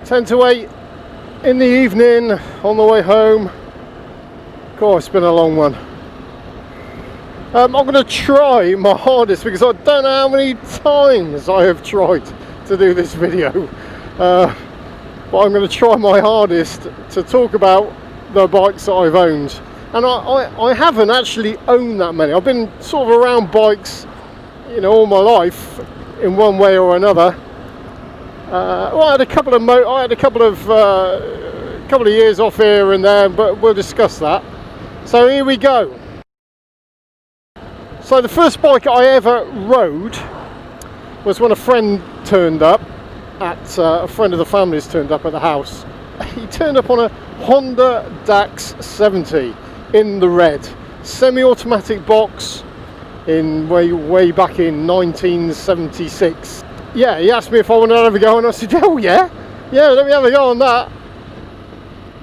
10 to 8 in the evening on the way home. God, it's been a long one. I'm going to try my hardest because I don't know how many times I have tried to do this video. But I'm going to try my hardest to talk about the bikes that I've owned. And I haven't actually owned that many. I've been sort of around bikes, you know, all my life in one way or another. Well, I had a couple of years off here and there, but we'll discuss that. So here we go. So the first bike I ever rode was when a friend turned up at a friend of the family's turned up at the house. He turned up on a Honda Dax 70 in the red, semi-automatic box, in way back in 1976. Yeah, he asked me if I wanted to have a go, and I said, oh yeah, let me have a go on that.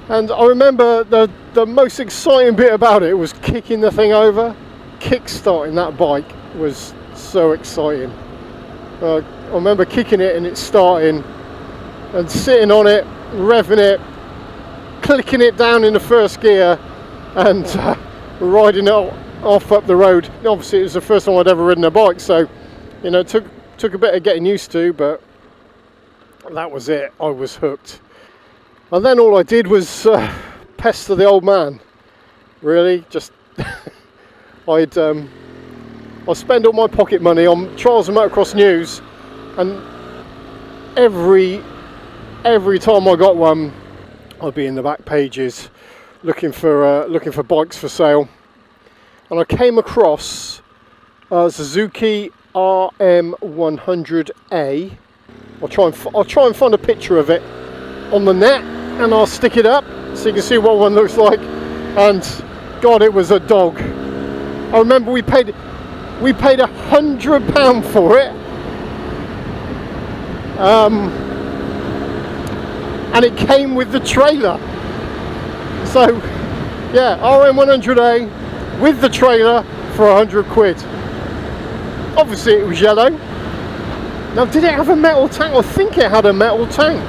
And I remember the most exciting bit about it was kicking the thing over. Kick-starting that bike was so exciting. I remember kicking it and it starting, and sitting on it, revving it, clicking it down in the first gear, and riding it off up the road. Obviously it was the first time I'd ever ridden a bike, so you know, it took a bit of getting used to, but that was it. I was hooked. And then all I did was pester the old man, really. Just I'd spend all my pocket money on Trials and Motocross News, and every time I got one, I'd be in the back pages looking for bikes for sale. And I came across Suzuki RM100A. I'll try and find a picture of it on the net, and I'll stick it up so you can see what one looks like. And God, it was a dog. I remember we paid £100 for it, and it came with the trailer. So yeah, RM100A with the trailer for £100. Obviously it was yellow. Now, did it have a metal tank? I think it had a metal tank,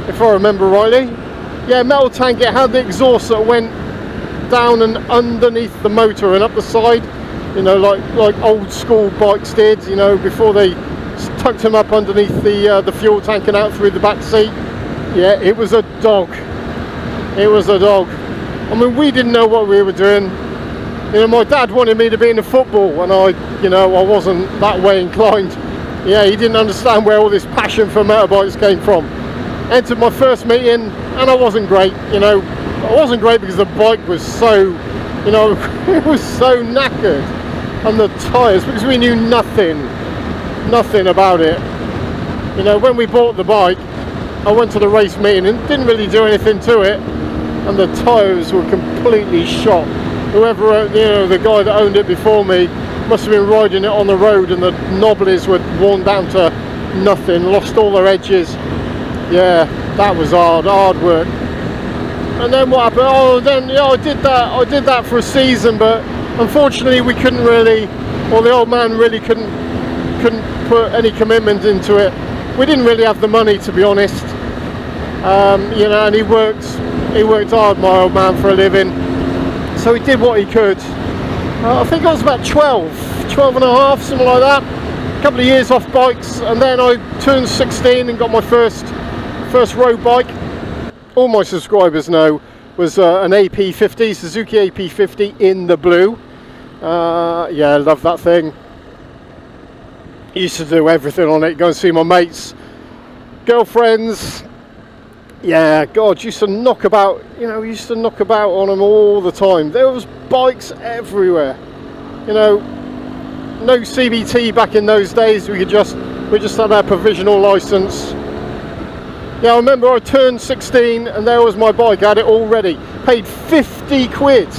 if I remember rightly. Yeah, metal tank. It had the exhaust that went down and underneath the motor and up the side, you know, like old school bikes did, you know, before they tucked them up underneath the fuel tank and out through the back seat. Yeah, it was a dog. It was a dog. I mean, we didn't know what we were doing. You know, my dad wanted me to be into football, and I wasn't that way inclined. Yeah, he didn't understand where all this passion for motorbikes came from. Entered my first meeting, and I wasn't great, you know. I wasn't great because the bike was so, you know, it was so knackered, and the tyres, because we knew nothing about it. You know, when we bought the bike, I went to the race meeting and didn't really do anything to it, and the tyres were completely shot. Whoever, you know, the guy that owned it before me must have been riding it on the road, and the knobblies were worn down to nothing, lost all their edges. Yeah, that was hard work. And then what happened? Oh, then yeah, I did that for a season, but unfortunately we couldn't really, or the old man really couldn't put any commitment into it. We didn't really have the money, to be honest. You know, and he worked hard, my old man, for a living. So he did what he could. I think I was about 12 and a half, something like that. A couple of years off bikes, and then I turned 16 and got my first road bike. All my subscribers know was an AP50, Suzuki AP50 in the blue. Yeah, I love that thing. Used to do everything on it, go and see my mates, girlfriends. Yeah, God, used to knock about on them all the time. There was bikes everywhere. You know, no CBT back in those days. We just had our provisional license. Yeah, I remember I turned 16 and there was my bike. I had it all ready. Paid £50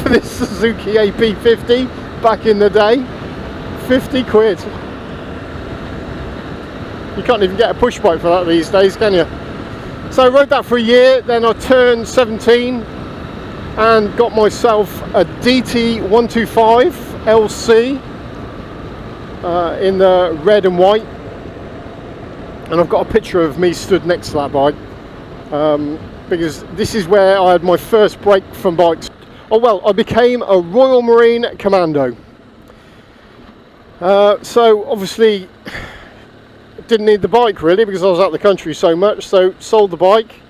for this Suzuki AP50 back in the day. £50. You can't even get a push bike for that these days, can you? So I rode that for a year, then I turned 17 and got myself a DT125 LC in the red and white. and I've got a picture of me stood next to that bike, because this is where I had my first break from bikes. Oh well, I became a Royal Marine Commando. So obviously didn't need the bike really, because I was out of the country so much, so sold the bike.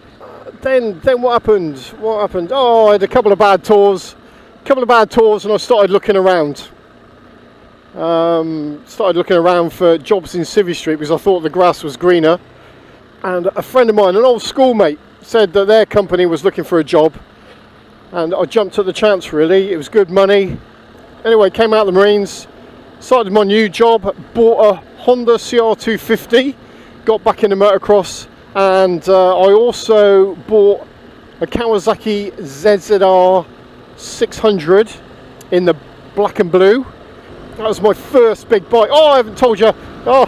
Then what happened? Oh, I had a couple of bad tours, and I started looking around. Started looking around for jobs in Civvy Street because I thought the grass was greener. And a friend of mine, an old schoolmate, said that their company was looking for a job, and I jumped at the chance really. It was good money. Anyway, came out of the Marines, started my new job, bought a Honda CR250, got back into motocross, and I also bought a Kawasaki ZZR 600 in the black and blue. That was my first big bike. Oh, I haven't told you. Oh,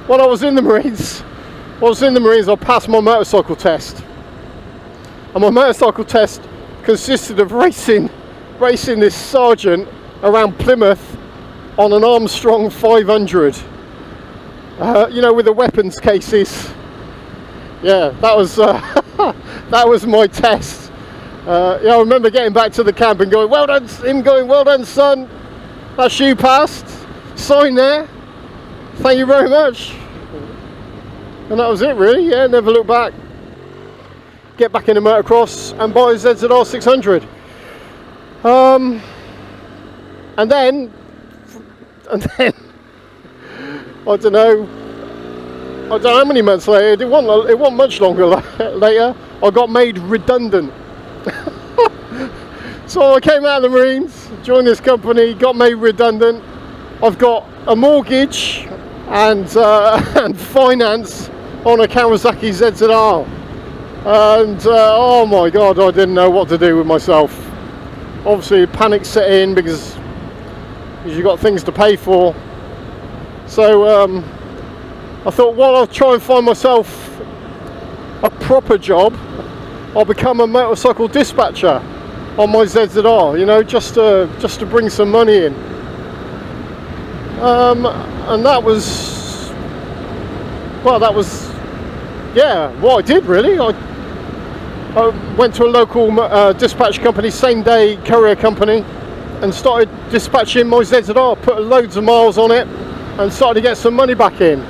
when I was in the Marines, I passed my motorcycle test. And my motorcycle test consisted of racing this sergeant around Plymouth on an Armstrong 500. You know, with the weapons cases. Yeah, that was that was my test. Yeah, I remember getting back to the camp and going, well done, son. That's you passed. Sign there. Thank you very much. And that was it really. Yeah, never look back. Get back into motocross and buy a ZZR 600. And then I don't know how many months later, it wasn't much longer later, I got made redundant. So I came out of the Marines, joined this company, got made redundant. I've got a mortgage and finance on a Kawasaki ZZR. And oh my God, I didn't know what to do with myself. Obviously panic set in because you've got things to pay for. So I thought, well, I'll try and find myself a proper job. I'll become a motorcycle dispatcher on my ZZR, you know, just to bring some money in. And that was yeah, what I did really. I went to a local dispatch company, same day courier company, and started dispatching my ZZR, put loads of miles on it, and started to get some money back in.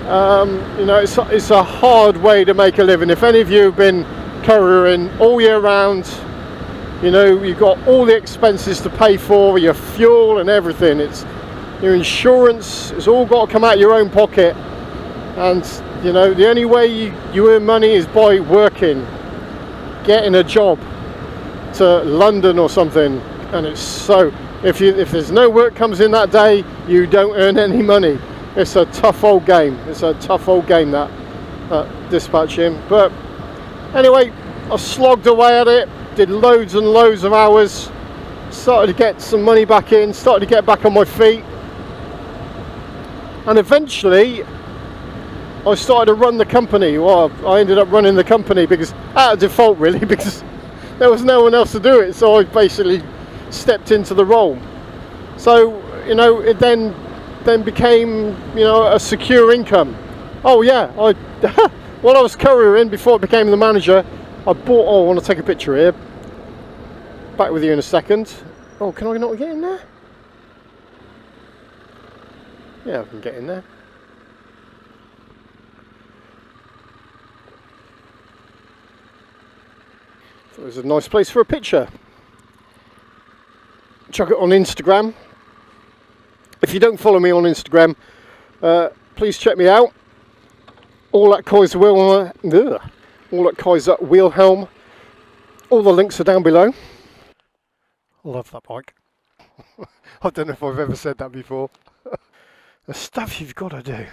You know, it's a hard way to make a living. If any of you have been couriering all year round, you know, you've got all the expenses to pay for, your fuel and everything. It's your insurance, it's all got to come out of your own pocket. And, you know, the only way you earn money is by working, getting a job to London or something. And it's so, if there's no work comes in that day, you don't earn any money. It's a tough old game. That dispatching. But anyway, I slogged away at it, did loads and loads of hours, started to get some money back in, started to get back on my feet, and eventually I started to run the company. Well, I ended up running the company because out of default really, because there was no one else to do it, so I basically stepped into the role. So, you know, it then became, you know, a secure income. Oh yeah, while I was couriering, before I became the manager, I want to take a picture here. Back with you in a second. Oh, can I not get in there? Yeah, I can get in there. Thought it was a nice place for a picture. Chuck it on Instagram. If you don't follow me on Instagram, please check me out. All at Kaiser Wilhelm. All the links are down below. I love that bike. I don't know if I've ever said that before. The stuff you've got to do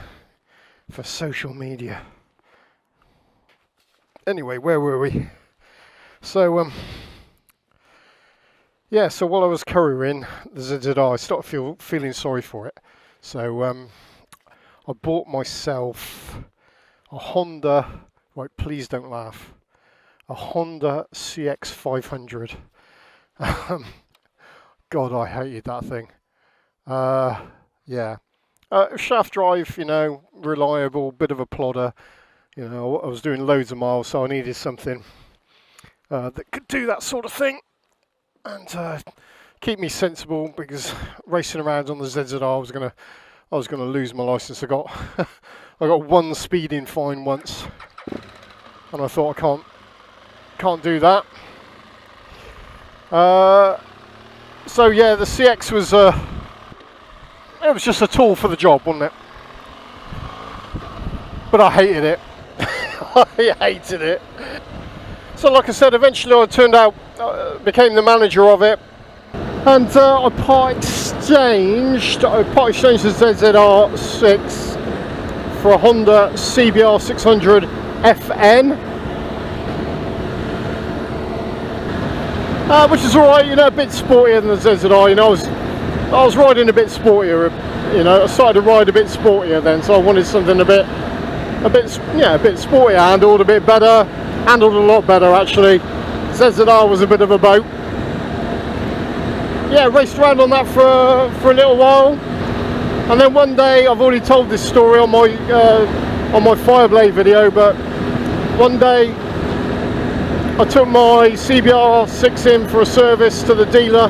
for social media. Anyway, where were we? So, yeah, so while I was couriering the ZZR, I started feeling sorry for it. So, I bought myself a Honda, right, please don't laugh, a Honda CX 500. God, I hated that thing. Yeah, Shaft drive, reliable, bit of a plodder. I was doing loads of miles, so I needed something that could do that sort of thing and keep me sensible, because racing around on the ZZR, I was gonna lose my license. I got I got one speeding fine once, and I thought I can't do that. So yeah, the CX was it was just a tool for the job, wasn't it? But I hated it. I hated it. So like I said, eventually I turned out, became the manager of it, and I part exchanged the ZZR6 for a Honda CBR 600 FN, which is alright, a bit sportier than the ZZR. I was riding a bit sportier, I started to ride a bit sportier then, so I wanted something a bit sportier, handled a bit better, handled a lot better actually. ZZR was a bit of a boat. Yeah, raced around on that for a little while, and then one day, I've already told this story on my Fireblade video, but one day I took my CBR 6 in for a service to the dealer,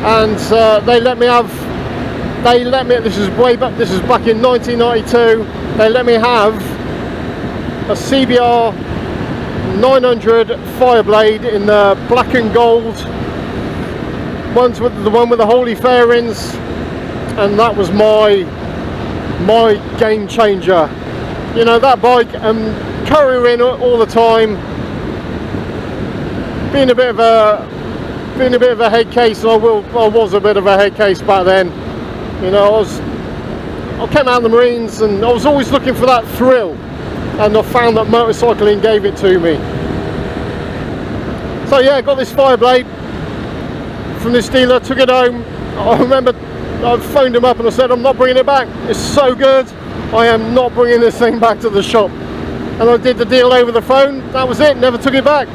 and they let me, this is back in 1992, they let me have a CBR 900 Fireblade in the black and gold, the one with the holy fairings, and that was my game changer. That bike, and couriering all the time, being a bit of a head case, and I was a bit of a head case back then. I came out of the Marines, and I was always looking for that thrill, and I found that motorcycling gave it to me. So yeah, I got this Fireblade from this dealer, took it home. I remember I phoned him up and I said, I'm not bringing it back, it's so good, I am not bringing this thing back to the shop. And I did the deal over the phone, that was it, never took it back.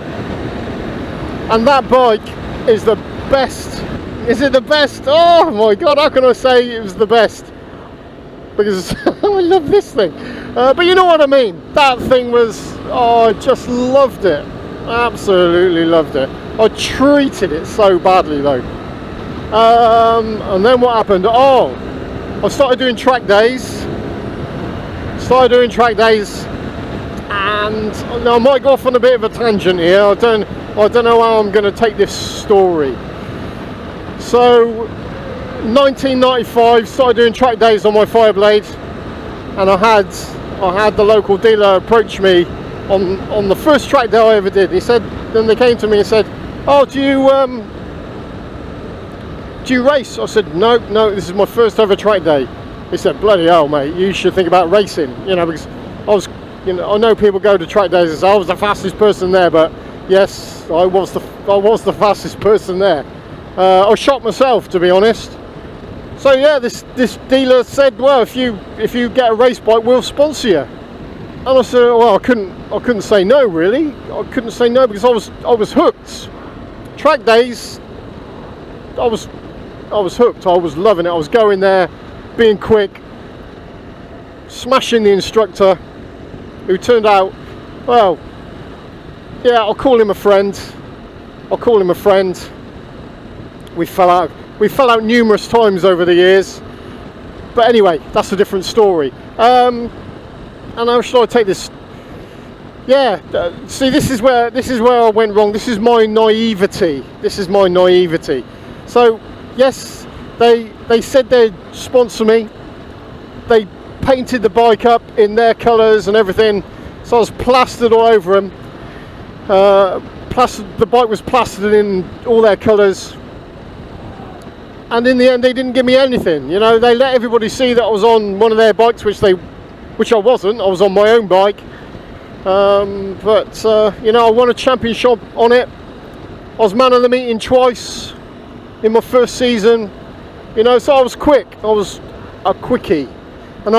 And that bike is the best. Is it the best? Oh my god, how can I say it was the best? Because I love this thing. But you know what I mean, that thing was, I just loved it. Absolutely loved it. I treated it so badly though. And then what happened? I started doing track days. And now I might go off on a bit of a tangent here. I don't know how I'm going to take this story. So 1995, started doing track days on my Fireblade, and I had the local dealer approach me on the first track day I ever did. Then they came to me and said, "Oh, do you race?" I said, no, this is my first ever track day. He said, "Bloody hell, mate, you should think about racing." Because I know people go to track days and say I was the fastest person there, but yes, I was the fastest person there. I shot myself, to be honest. So yeah, this dealer said, "Well, if you get a race bike, we'll sponsor you." And I said, well, I couldn't say no, really. I couldn't say no, because I was hooked. Track days, I was hooked. I was loving it. I was going there, being quick, smashing the instructor, who turned out, well, yeah, I'll call him a friend. We fell out numerous times over the years, but anyway, that's a different story. And how should I take this? Yeah, see, this is where I went wrong. This is my naivety. So yes, they said they'd sponsor me. They painted the bike up in their colours and everything, so I was plastered all over them. The bike was plastered in all their colours, and in the end they didn't give me anything. They let everybody see that I was on one of their bikes, which I wasn't. I was on my own bike. But I won a championship on it. I was man of the meeting twice in my first season. So I was quick. I was a quickie. And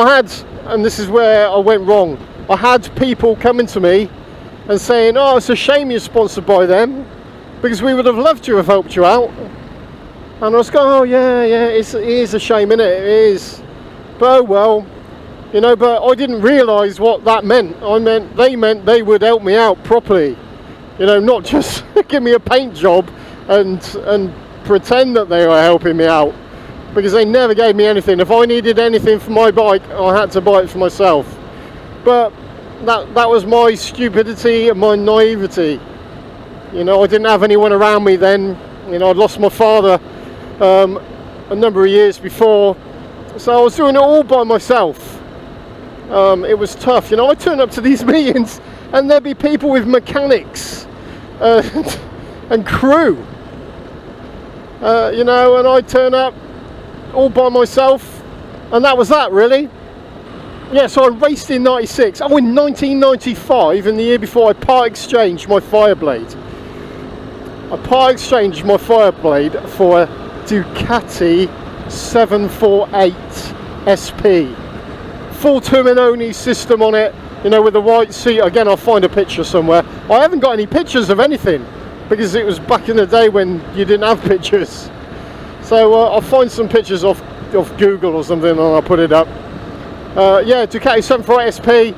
this is where I went wrong. I had people coming to me and saying, "Oh, it's a shame you're sponsored by them, because we would have loved to have helped you out." And I was going, "Oh yeah, it is a shame, innit? It is." But oh well, you know. But I didn't realise what that meant. They meant they would help me out properly, you know, not just give me a paint job and pretend that they were helping me out, because they never gave me anything. If I needed anything for my bike, I had to buy it for myself. But that was my stupidity and my naivety. You know, I didn't have anyone around me then. You know, I'd lost my father a number of years before, so I was doing it all by myself. It was tough. You know, I turn up to these meetings and there'd be people with mechanics and crew. You know, and I'd turn up all by myself, and that was that, really. Yeah, so I raced in 96. Oh, in 1995, in the year before, I part exchanged my Fireblade. I part exchanged my Fireblade for a Ducati 748 SP. Full Terminoni system on it, you know, with the white seat. Again, I'll find a picture somewhere. I haven't got any pictures of anything, because it was back in the day when you didn't have pictures. So I'll find some pictures off Google or something and I'll put it up. Yeah, Ducati 748 SP,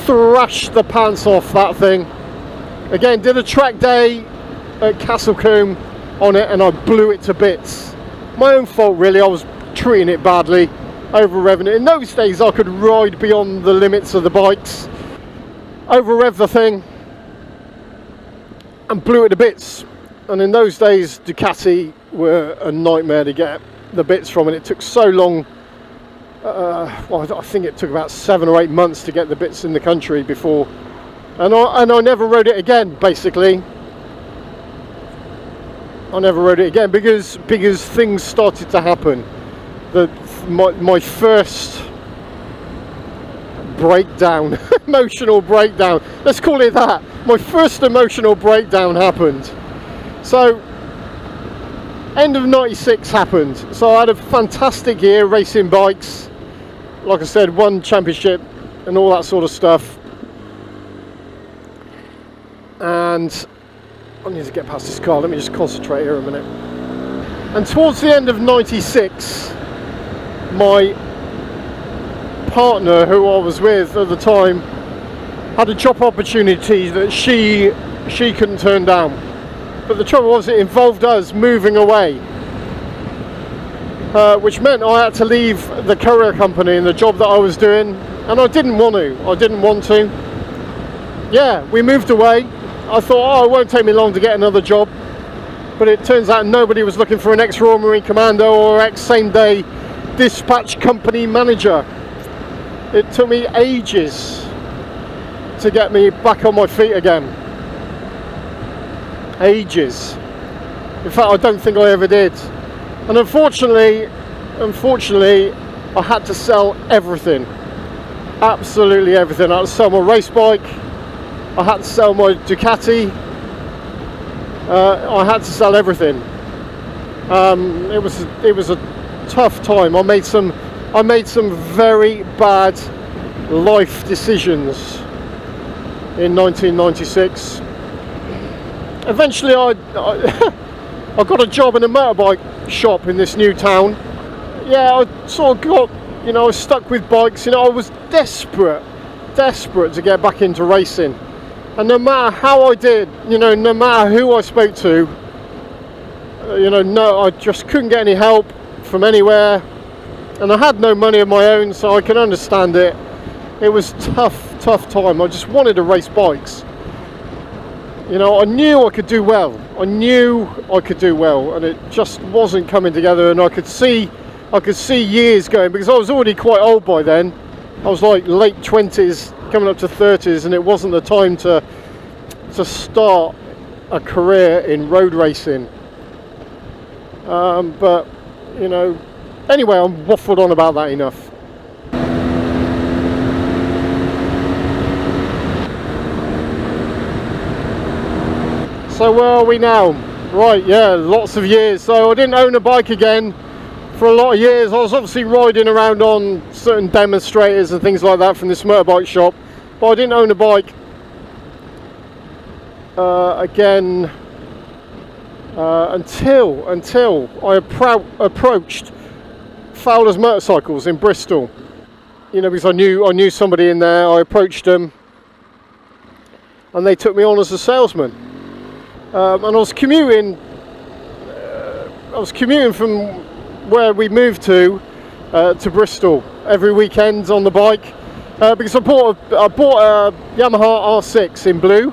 thrashed the pants off that thing. Again, did a track day at Castlecombe on it and I blew it to bits. My own fault, really. I was treating it badly, over revving it. In those days I could ride beyond the limits of the bikes, over rev the thing and blew it to bits. And in those days Ducati were a nightmare to get the bits from, and it took so long. Well, I think it took about 7 or 8 months to get the bits in the country before, and I never rode it again. Basically, I never rode it again because things started to happen. My first breakdown, emotional breakdown, let's call it that. My first emotional breakdown happened. So end of 96 happened. So I had a fantastic year racing bikes. Like I said, won championship and all that sort of stuff. And I need to get past this car. Let me just concentrate here a minute. And towards the end of 96, my partner, who I was with at the time, had a job opportunity that she couldn't turn down. But the trouble was, it involved us moving away, which meant I had to leave the courier company and the job that I was doing, and I didn't want to. Yeah, we moved away. I thought, oh, it won't take me long to get another job, but it turns out nobody was looking for an ex-Royal Marine Commando or ex-same-day dispatch company manager. It took me ages to get me back on my feet again. Ages. In fact, I don't think I ever did. And unfortunately, I had to sell everything. Absolutely everything. I had to sell my race bike. I had to sell my Ducati. I had to sell everything. It was a tough time. I made some very bad life decisions in 1996. Eventually I got a job in a motorbike shop in this new town. Yeah, I sort of got, you know, I was stuck with bikes. You know, I was desperate to get back into racing. And no matter how I did, you know, no matter who I spoke to, you know, no, I just couldn't get any help from anywhere. And I had no money of my own, so I can understand it. It was tough time. I just wanted to race bikes. You know, I knew I could do well. And it just wasn't coming together. And I could see years going, because I was already quite old by then. I was like late 20s, coming up to 30s, and it wasn't the time to start a career in road racing. But you know, anyway, I'm waffled on about that enough. So where are we now? Right, yeah, lots of years. So I didn't own a bike again for a lot of years. I was obviously riding around on certain demonstrators and things like that from this motorbike shop, but I didn't own a bike again until I approached Fowler's Motorcycles in Bristol. You know, because I knew somebody in there. I approached them, and they took me on as a salesman. And I was commuting from where we moved to Bristol every weekend on the bike, because I bought a Yamaha R6 in blue.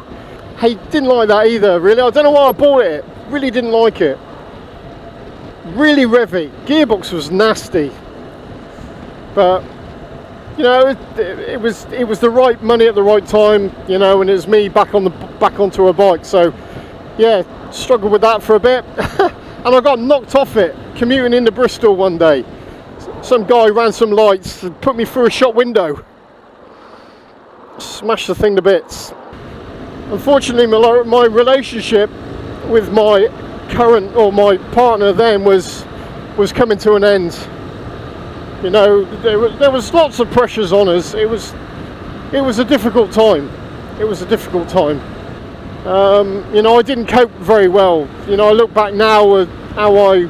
Hey, didn't like that either, really. I don't know why I bought it. Really didn't like it. Really revvy. Gearbox was nasty. But you know, it was the right money at the right time. You know, and it was me back onto a bike. So yeah, struggled with that for a bit, and I got knocked off it commuting into Bristol one day. Some guy ran some lights and put me through a shop window. Smashed the thing to bits. Unfortunately, my relationship with my my partner then was coming to an end. You know, there was lots of pressures on us. It was a difficult time. It was a difficult time. You know, I didn't cope very well. You know, I look back now at how I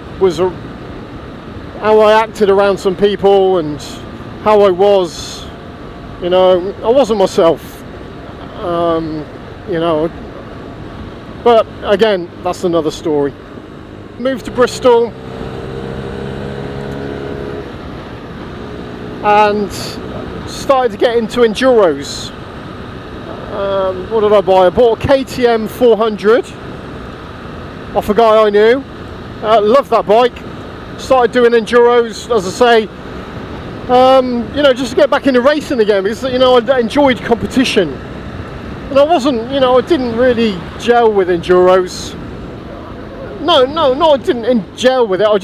acted around some people and how I was. You know, I wasn't myself. You know, but again, that's another story. Moved to Bristol and started to get into enduros. What did I buy? I bought a KTM 400 off a guy I knew. Loved that bike. Started doing enduros, as I say, you know, just to get back into racing again, because, you know, I enjoyed competition. And I wasn't, you know, I didn't really gel with enduros. No, I didn't gel with it. I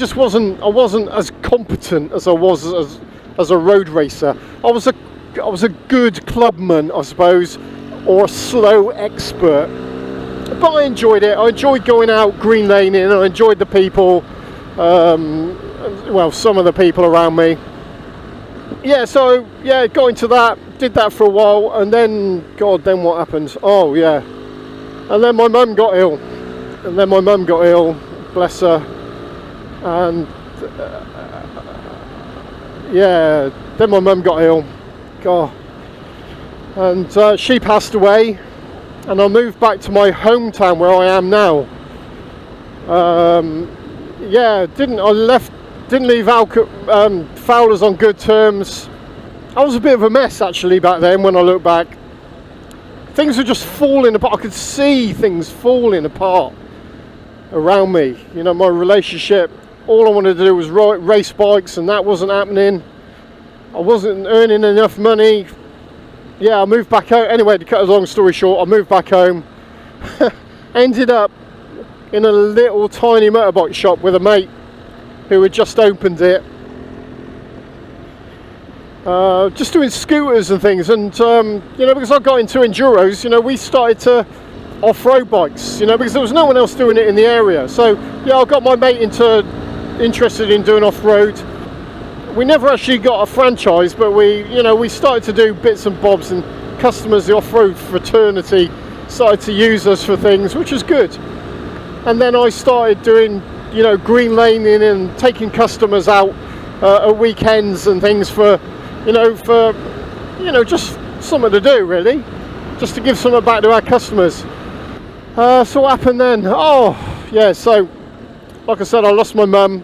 wasn't as competent as I was as a road racer. I was a good clubman, I suppose, or a slow expert. But I enjoyed it. I enjoyed going out green laning. I enjoyed the people. Well, some of the people around me. Yeah, so yeah, got into that, did that for a while, and then, God, then what happened? Oh yeah, and then my mum got ill, bless her, and yeah, then my mum got ill, God, and she passed away, and I moved back to my hometown where I am now. Yeah, didn't leave Fowler's on good terms. I was a bit of a mess actually back then. When I look back, things were just falling apart. I could see things falling apart around me. You know, my relationship, all I wanted to do was race bikes, and that wasn't happening. I wasn't earning enough money. Yeah, I moved back home. Anyway, to cut a long story short, I moved back home. Ended up in a little tiny motorbike shop with a mate who had just opened it, just doing scooters and things, and you know, because I got into enduros, you know, we started to off-road bikes, you know, because there was no one else doing it in the area. So yeah, I got my mate interested in doing off-road. We never actually got a franchise, but we started to do bits and bobs, and customers, the off-road fraternity, started to use us for things, which was good. And then I started doing, you know, green laning and taking customers out at weekends and things for just something to do, really, just to give something back to our customers. So what happened then? Oh yeah, so like I said, I lost my mum,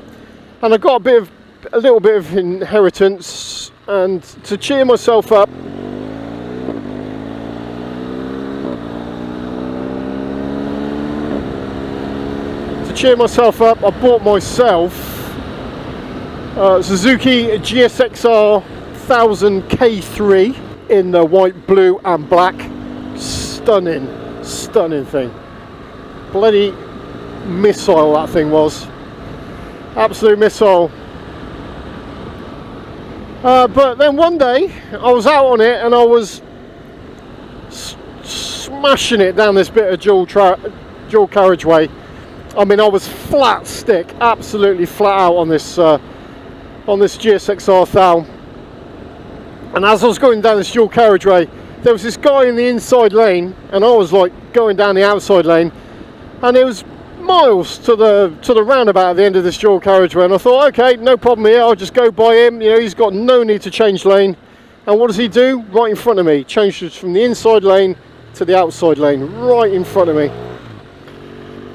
and I got a little bit of inheritance, and to cheer myself up, I bought myself Suzuki GSXR 1000 K3 in the white, blue and black. Stunning thing. Bloody missile that thing was. Absolute missile. But then one day I was out on it, and I was smashing it down this bit of dual carriageway. I mean, I was flat stick, absolutely flat out on this GSXR 1000. And as I was going down this dual carriageway, there was this guy in the inside lane, and I was like going down the outside lane, and it was miles to the roundabout at the end of this dual carriageway, and I thought, okay, no problem here, I'll just go by him. You know, he's got no need to change lane. And what does he do? Right in front of me, changes from the inside lane to the outside lane, right in front of me.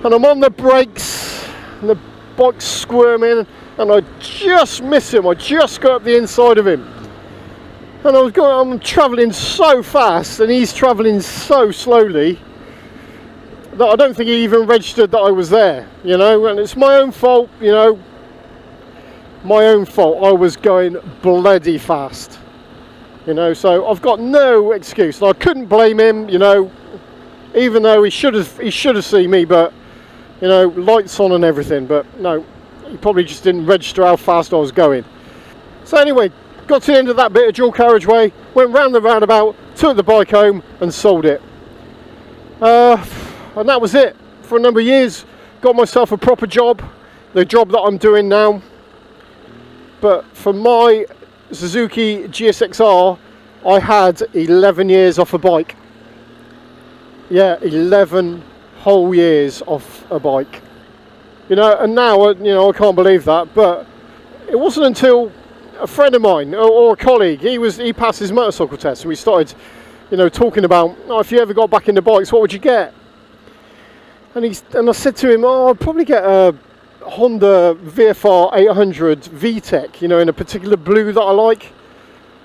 And I'm on the brakes, and the bike's squirming, and I just miss him. I just got up the inside of him, and I'm travelling so fast, and he's travelling so slowly that I don't think he even registered that I was there, you know. And it's my own fault, you know, my own fault. I was going bloody fast, you know, so I've got no excuse. I couldn't blame him, you know, even though he should have seen me, but, you know, lights on and everything. But no, he probably just didn't register how fast I was going. So anyway, got to the end of that bit of dual carriageway, went round the roundabout, took the bike home and sold it. And that was it for a number of years. Got myself a proper job, the job that I'm doing now. But for my Suzuki GSX-R, I had 11 years off a bike. Yeah, 11 whole years off a bike. You know, and now, you know, I can't believe that. But it wasn't until a friend of mine or a colleague, he passed his motorcycle test, and we started, you know, talking about, oh, if you ever got back into bikes, what would you get? And I said to him, oh, I'd probably get a Honda VFR 800 VTEC, you know, in a particular blue that I like.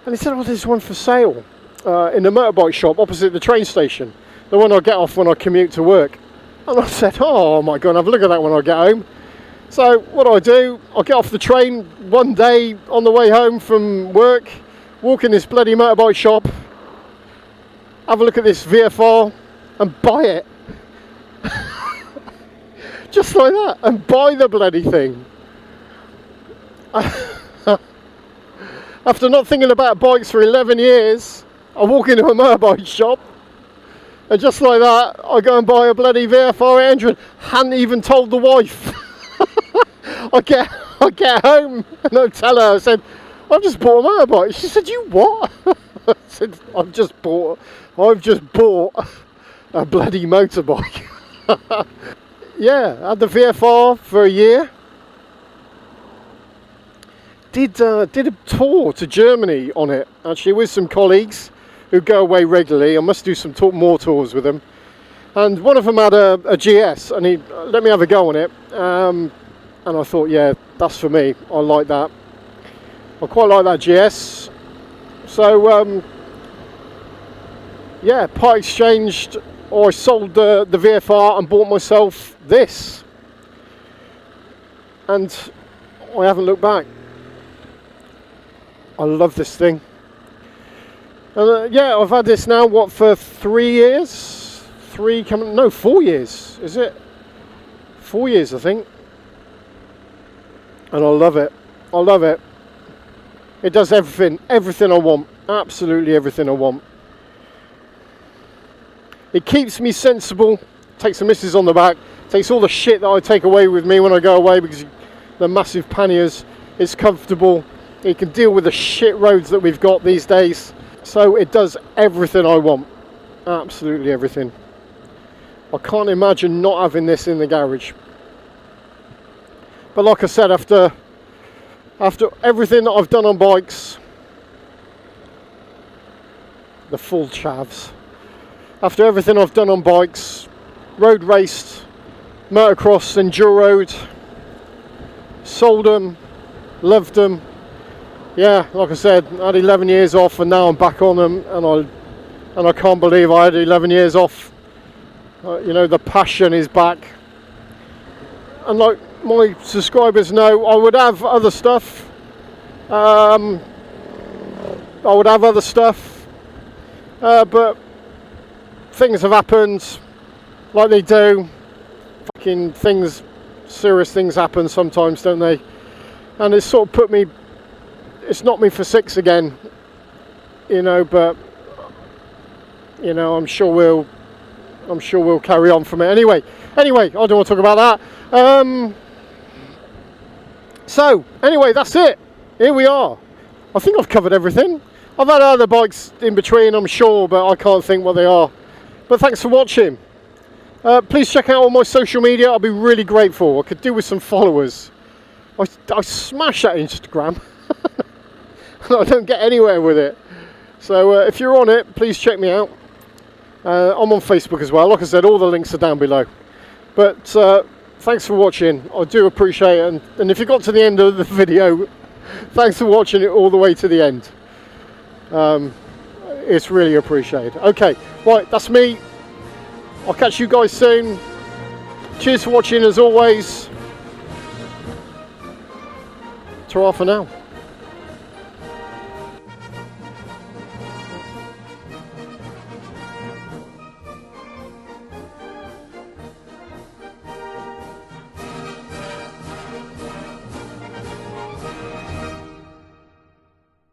And he said, oh, there's one for sale in the motorbike shop opposite the train station, the one I get off when I commute to work. And I said, oh my God, have a look at that when I get home. So what do? I get off the train one day on the way home from work, walk in this bloody motorbike shop, have a look at this VFR and buy it. Just like that, and buy the bloody thing. After not thinking about bikes for 11 years, I walk into a motorbike shop, and just like that, I go and buy a bloody VFR 800. Hadn't even told the wife. I get home and I tell her, I said, I've just bought a motorbike. She said, you what? I said, I've just bought a bloody motorbike. Yeah, I had the VFR for a year. Did a tour to Germany on it, actually, with some colleagues who go away regularly. I must do some more tours with them. And one of them had a GS, and he let me have a go on it. And I thought, yeah, that's for me. I like that. I quite like that GS. So, yeah, part exchanged, or I sold the VFR and bought myself this. And I haven't looked back. I love this thing. And yeah, I've had this now, what, for 3 years? 4 years, is it? 4 years, I think. And I love it. I love it. It does everything I want. Absolutely everything I want. It keeps me sensible, takes the missus on the back, takes all the shit that I take away with me when I go away because they're massive panniers. It's comfortable. It can deal with the shit roads that we've got these days. So it does everything I want. Absolutely everything. I can't imagine not having this in the garage. But like I said, after everything that I've done on bikes, the full chavs. After everything I've done on bikes, road raced, motocross, enduroed, sold them, loved them. Yeah, like I said, I had 11 years off and now I'm back on them, and I can't believe I had 11 years off. You know, the passion is back. And like my subscribers know, I would have other stuff. But things have happened, like they do. Fucking things, serious things happen sometimes, don't they? And it's sort of it's knocked me for six again, you know. But you know, I'm sure we'll carry on from it. Anyway, I don't want to talk about that. So anyway, that's it. Here we are. I think I've covered everything. I've had other bikes in between, I'm sure, but I can't think what they are. But thanks for watching. Please check out all my social media. I'll be really grateful. I could do with some followers. I smash that Instagram. I don't get anywhere with it. So if you're on it, please check me out. I'm on Facebook as well. Like I said, all the links are down below. But thanks for watching. I do appreciate it. And if you got to the end of the video, thanks for watching it all the way to the end. It's really appreciated. Okay, right, that's me. I'll catch you guys soon. Cheers for watching as always. Ta-ra for now.